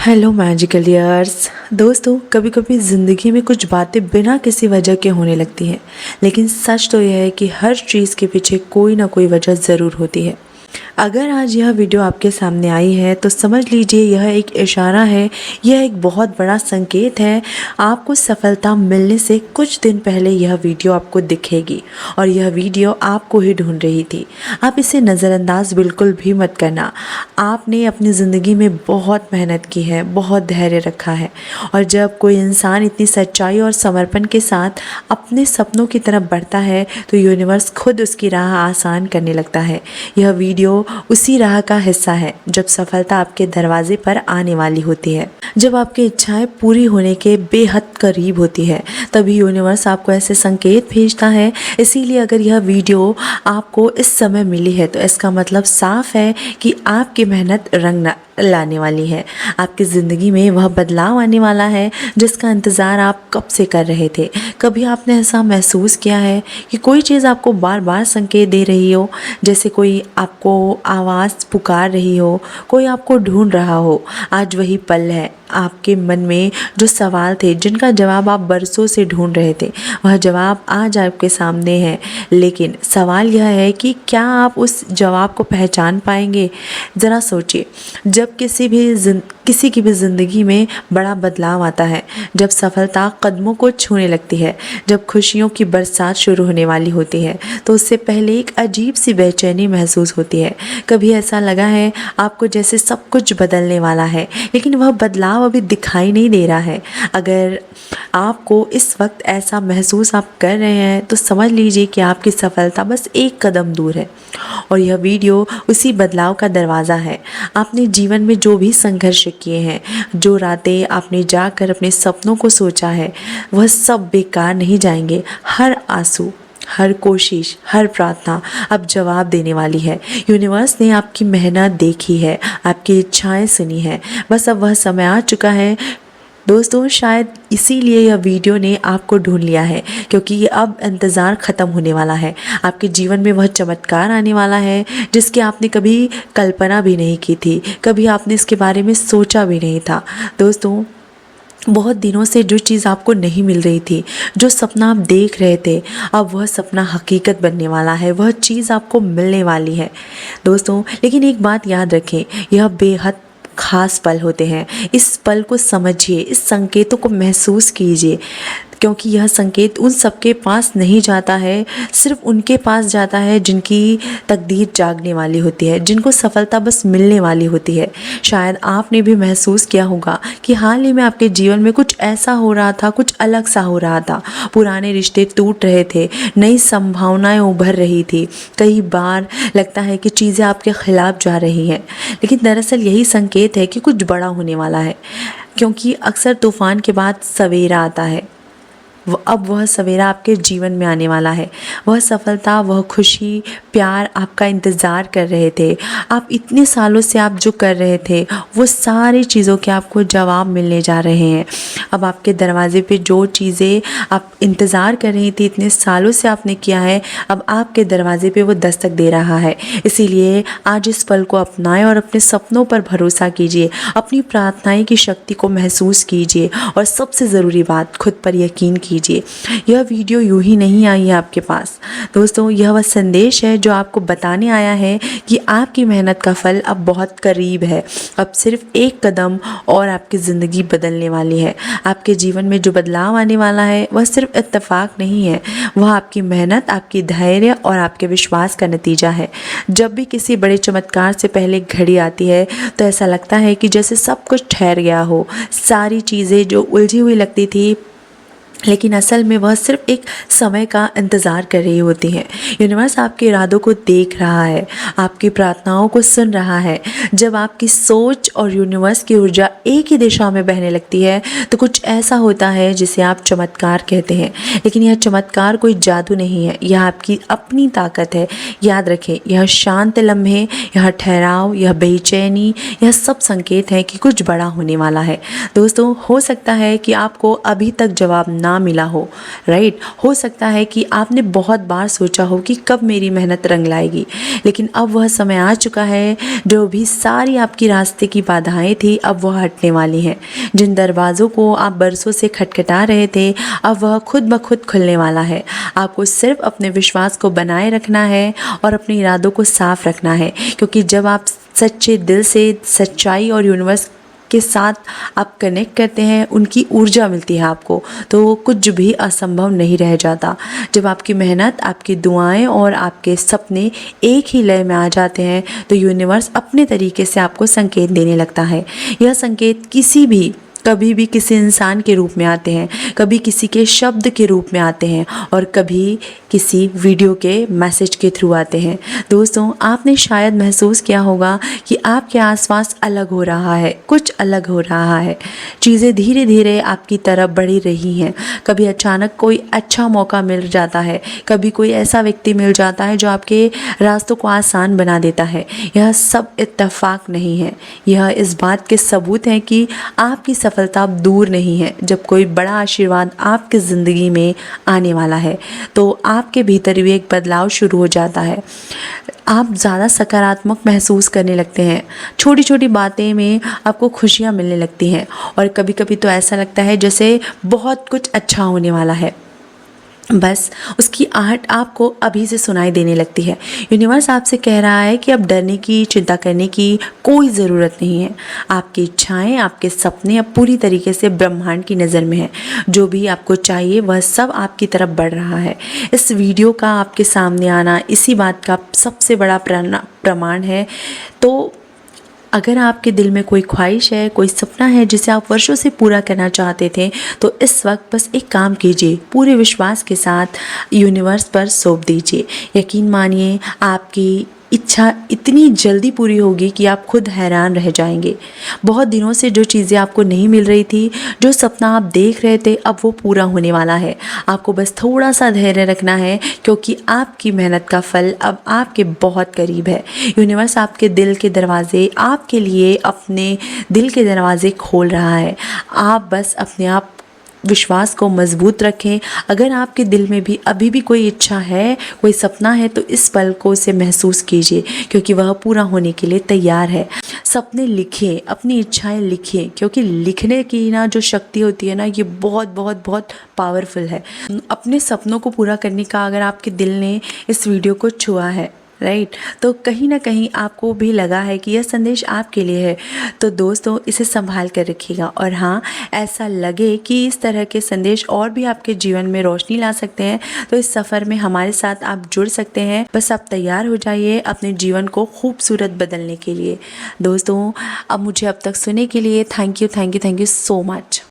Hello magical years दोस्तों, कभी कभी ज़िंदगी में कुछ बातें बिना किसी वजह के होने लगती हैं। लेकिन सच तो यह है कि हर चीज़ के पीछे कोई ना कोई वजह ज़रूर होती है। अगर आज यह वीडियो आपके सामने आई है तो समझ लीजिए यह एक इशारा है, यह एक बहुत बड़ा संकेत है। आपको सफलता मिलने से कुछ दिन पहले यह वीडियो आपको दिखेगी और यह वीडियो आपको ही ढूंढ रही थी। आप इसे नज़रअंदाज बिल्कुल भी मत करना। आपने अपनी ज़िंदगी में बहुत मेहनत की है, बहुत धैर्य रखा है, और जब कोई इंसान इतनी सच्चाई और समर्पण के साथ अपने सपनों की तरफ बढ़ता है तो यूनिवर्स खुद उसकी राह आसान करने लगता है। यह वीडियो उसी राह का हिस्सा है जब सफलता आपके दरवाजे पर आने वाली होती है, जब आपकी इच्छाएं पूरी होने के बेहद करीब होती है, तभी यूनिवर्स आपको ऐसे संकेत भेजता है। इसीलिए अगर यह वीडियो आपको इस समय मिली है तो इसका मतलब साफ है कि आपकी मेहनत रंग लाने वाली है। आपकी ज़िंदगी में वह बदलाव आने वाला है जिसका इंतज़ार आप कब से कर रहे थे। कभी आपने ऐसा महसूस किया है कि कोई चीज़ आपको बार बार संकेत दे रही हो, जैसे कोई आपको आवाज़ पुकार रही हो, कोई आपको ढूंढ रहा हो। आज वही पल है। आपके मन में जो सवाल थे, जिनका जवाब आप बरसों से ढूंढ रहे थे, वह जवाब आज आपके सामने है। लेकिन सवाल यह है कि क्या आप उस जवाब को पहचान पाएंगे? ज़रा सोचिए, जब किसी की भी ज़िंदगी में बड़ा बदलाव आता है, जब सफलता कदमों को छूने लगती है, जब खुशियों की बरसात शुरू होने वाली होती है, तो उससे पहले एक अजीब सी बेचैनी महसूस होती है। कभी ऐसा लगा है आपको जैसे सब कुछ बदलने वाला है, लेकिन वह बदलाव अभी दिखाई नहीं दे रहा है। अगर आपको इस वक्त ऐसा महसूस आप कर रहे हैं तो समझ लीजिए कि आपकी सफलता बस एक कदम दूर है, और यह वीडियो उसी बदलाव का दरवाज़ा है। आपने जीवन में जो भी संघर्ष किए हैं, जो रातें आपने जाकर अपने सपनों को सोचा है, वह सब बेकार नहीं जाएंगे। हर आंसू, हर कोशिश, हर प्रार्थना अब जवाब देने वाली है। यूनिवर्स ने आपकी मेहनत देखी है, आपकी इच्छाएं सुनी है। बस अब वह समय आ चुका है। दोस्तों, शायद इसीलिए यह वीडियो ने आपको ढूंढ लिया है, क्योंकि ये अब इंतज़ार ख़त्म होने वाला है। आपके जीवन में वह चमत्कार आने वाला है जिसकी आपने कभी कल्पना भी नहीं की थी, कभी आपने इसके बारे में सोचा भी नहीं था। दोस्तों, बहुत दिनों से जो चीज़ आपको नहीं मिल रही थी, जो सपना आप देख रहे थे, अब वह सपना हकीकत बनने वाला है, वह चीज़ आपको मिलने वाली है। दोस्तों, लेकिन एक बात याद रखें, यह बेहद खास पल होते हैं। इस पल को समझिए, इस संकेतों को महसूस कीजिए, क्योंकि यह संकेत उन सबके पास नहीं जाता है, सिर्फ उनके पास जाता है जिनकी तकदीर जागने वाली होती है, जिनको सफलता बस मिलने वाली होती है। शायद आपने भी महसूस किया होगा कि हाल ही में आपके जीवन में कुछ ऐसा हो रहा था, कुछ अलग सा हो रहा था। पुराने रिश्ते टूट रहे थे, नई संभावनाएं उभर रही थी। कई बार लगता है कि चीज़ें आपके खिलाफ जा रही हैं, लेकिन दरअसल यही संकेत है कि कुछ बड़ा होने वाला है, क्योंकि अक्सर तूफान के बाद सवेरा आता है। अब वह सवेरा आपके जीवन में आने वाला है। वह सफलता, वह खुशी, प्यार आपका इंतज़ार कर रहे थे। आप इतने सालों से आप जो कर रहे थे, वो सारी चीज़ों के आपको जवाब मिलने जा रहे हैं। अब आपके दरवाजे पे जो चीज़ें आप इंतज़ार कर रही थी, इतने सालों से आपने किया है, अब आपके दरवाजे पे वो दस्तक दे रहा है। इसीलिए आज इस पल को अपनाएं और अपने सपनों पर भरोसा कीजिए, अपनी प्रार्थनाएं की शक्ति को महसूस कीजिए, और सबसे ज़रूरी बात, खुद पर यकीन कीजिए। यह वीडियो यूं ही नहीं आई है आपके पास। दोस्तों, यह वह संदेश है जो आपको बताने आया है कि आपकी मेहनत का फल अब बहुत करीब है। अब सिर्फ एक कदम और आपकी ज़िंदगी बदलने वाली है। आपके जीवन में जो बदलाव आने वाला है वह सिर्फ इत्तेफाक नहीं है, वह आपकी मेहनत, आपकी धैर्य और आपके विश्वास का नतीजा है। जब भी किसी बड़े चमत्कार से पहले घड़ी आती है तो ऐसा लगता है कि जैसे सब कुछ ठहर गया हो। सारी चीज़ें जो उलझी हुई लगती थी, लेकिन असल में वह सिर्फ एक समय का इंतज़ार कर रही होती हैं। यूनिवर्स आपके इरादों को देख रहा है, आपकी प्रार्थनाओं को सुन रहा है। जब आपकी सोच और यूनिवर्स की ऊर्जा एक ही दिशा में बहने लगती है तो कुछ ऐसा होता है जिसे आप चमत्कार कहते हैं। लेकिन यह चमत्कार कोई जादू नहीं है, यह आपकी अपनी ताकत है। याद रखें, यह शांत लम्हे, यह ठहराव, यह बेचैनी, यह सब संकेत हैं कि कुछ बड़ा होने वाला है। दोस्तों, हो सकता है कि आपको अभी तक जवाब ना ना मिला हो, राइट। हो सकता है कि आपने बहुत बार सोचा हो कि कब मेरी मेहनत रंग लाएगी, लेकिन अब वह समय आ चुका है। जो भी सारी आपकी रास्ते की बाधाएं थी अब वह हटने वाली हैं। जिन दरवाज़ों को आप बरसों से खटखटा रहे थे अब वह खुद ब खुद खुलने वाला है। आपको सिर्फ अपने विश्वास को बनाए रखना है और अपने इरादों को साफ रखना है, क्योंकि जब आप सच्चे दिल से सच्चाई और यूनिवर्स के साथ आप कनेक्ट करते हैं, उनकी ऊर्जा मिलती है आपको, तो कुछ भी असंभव नहीं रह जाता। जब आपकी मेहनत, आपकी दुआएं और आपके सपने एक ही लय में आ जाते हैं तो यूनिवर्स अपने तरीके से आपको संकेत देने लगता है। यह संकेत कभी भी किसी इंसान के रूप में आते हैं, कभी किसी के शब्द के रूप में आते हैं और कभी किसी वीडियो के मैसेज के थ्रू आते हैं। दोस्तों, आपने शायद महसूस किया होगा कि आपके आसपास अलग हो रहा है, कुछ अलग हो रहा है। चीज़ें धीरे धीरे आपकी तरफ बढ़ी रही हैं। कभी अचानक कोई अच्छा मौका मिल जाता है, कभी कोई ऐसा व्यक्ति मिल जाता है जो आपके रास्तों को आसान बना देता है। यह सब इत्तेफाक नहीं है, यह इस बात के सबूत हैं कि आपकी सफलता अब दूर नहीं है। जब कोई बड़ा आशीर्वाद आपकी ज़िंदगी में आने वाला है तो आपके भीतर भी एक बदलाव शुरू हो जाता है। आप ज़्यादा सकारात्मक महसूस करने लगते हैं, छोटी छोटी बातें में आपको खुशियाँ मिलने लगती हैं और कभी कभी तो ऐसा लगता है जैसे बहुत कुछ अच्छा होने वाला है। बस उसकी आहट आपको अभी से सुनाई देने लगती है। यूनिवर्स आपसे कह रहा है कि अब डरने की, चिंता करने की कोई ज़रूरत नहीं है। आपकी इच्छाएं, आपके सपने अब पूरी तरीके से ब्रह्मांड की नज़र में हैं। जो भी आपको चाहिए वह सब आपकी तरफ बढ़ रहा है। इस वीडियो का आपके सामने आना इसी बात का सबसे बड़ा प्रमाण है। तो अगर आपके दिल में कोई ख्वाहिश है, कोई सपना है जिसे आप वर्षों से पूरा करना चाहते थे, तो इस वक्त बस एक काम कीजिए, पूरे विश्वास के साथ यूनिवर्स पर सौंप दीजिए। यकीन मानिए, आपकी इच्छा इतनी जल्दी पूरी होगी कि आप खुद हैरान रह जाएंगे। बहुत दिनों से जो चीज़ें आपको नहीं मिल रही थी, जो सपना आप देख रहे थे, अब वो पूरा होने वाला है। आपको बस थोड़ा सा धैर्य रखना है, क्योंकि आपकी मेहनत का फल अब आपके बहुत करीब है। यूनिवर्स आपके दिल के दरवाजे, आपके लिए अपने दिल के दरवाजे खोल रहा है। आप बस अपने आप विश्वास को मजबूत रखें। अगर आपके दिल में भी अभी भी कोई इच्छा है, कोई सपना है, तो इस पल को उसे महसूस कीजिए, क्योंकि वह पूरा होने के लिए तैयार है। सपने लिखिए, अपनी इच्छाएं लिखिए, क्योंकि लिखने की ना जो शक्ति होती है ना, ये बहुत बहुत बहुत पावरफुल है। अपने सपनों को पूरा करने का अगर आपके दिल ने इस वीडियो को छुआ है, राइट, तो कहीं ना कहीं आपको भी लगा है कि यह संदेश आपके लिए है, तो दोस्तों इसे संभाल कर रखिएगा। और हाँ, ऐसा लगे कि इस तरह के संदेश और भी आपके जीवन में रोशनी ला सकते हैं, तो इस सफ़र में हमारे साथ आप जुड़ सकते हैं। बस आप तैयार हो जाइए अपने जीवन को खूबसूरत बदलने के लिए। दोस्तों, अब मुझे अब तक सुनने के लिए थैंक यू सो मच।